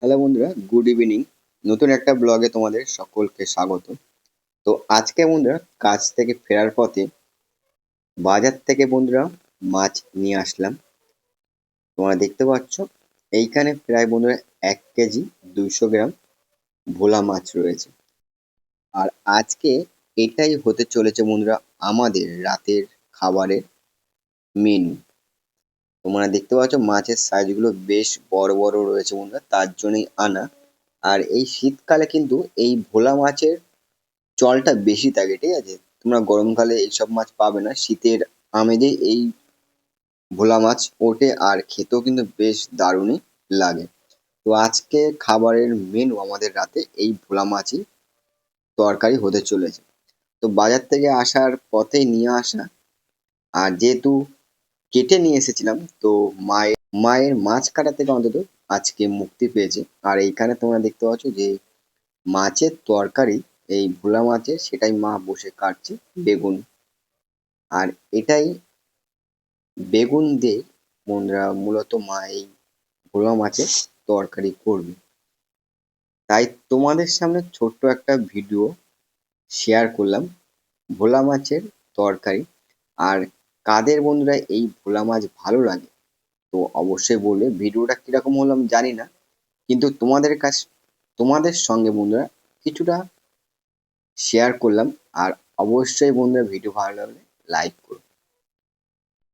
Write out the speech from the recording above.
Hello বন্ধুরা, good evening. নতুন একটা ব্লগে তোমাদের সকলকে স্বাগত। তো আজকে বন্ধুরা কাজ থেকে ফেরার পথে বাজার থেকে বন্ধুরা মাছ নিয়ে আসলাম। তোমরা দেখতে পাচ্ছ এইখানে প্রায় বন্ধুরা 1 কেজি 200 গ্রাম ভোলা মাছ রয়েছে। আর আজকে এটাই হতে চলেছে বন্ধুরা আমাদের রাতের খাবারের মেনু। তোমরা দেখতে পাচ্ছ মাছের সাইজগুলো বেশ বড় বড় রয়েছে বন্ধুরা, তার জন্যই আনা। আর এই শীতকালে কিন্তু এই ভোলা মাছের চলটা বেশি থাকে, ঠিক আছে? তোমরা গরমকালে এইসব মাছ পাবে না, শীতের আমেজে এই ভোলা মাছ ওঠে আর খেতেও কিন্তু বেশ দারুণই লাগে। তো আজকে খাবারের মেনু আমাদের রাতে এই ভোলা মাছই তরকারি হতে চলেছে। তো বাজার থেকে আসার পথেই নিয়ে আসা, আর যেহেতু কেটে নিয়ে এসেছিলাম, তো মায়ের মাছ কাটা থেকে অন্তত আজকে মুক্তি পেয়েছে। আর এইখানে তোমরা দেখতে পাচ্ছ যে মাছের তরকারি, এই ভোলা মাছের, সেটাই মা বসে কাটছে বেগুন। আর এটাই বেগুন দিয়ে বন্ধুরা মূলত মা এই ভোলা মাছের তরকারি করবে। তাই তোমাদের সামনে ছোট্ট একটা ভিডিও শেয়ার করলাম ভোলা মাছের তরকারি। আর কাদের বন্ধুরা এই ভোলা মাছ ভালো লাগে তো অবশ্যই বলবে। ভিডিওটা কিরকম হলো আমি জানি না, কিন্তু তোমাদের সঙ্গে বন্ধুরা কিছুটা শেয়ার করলাম। আর অবশ্যই বন্ধুরা ভিডিও ভালো লাগলে লাইক করো।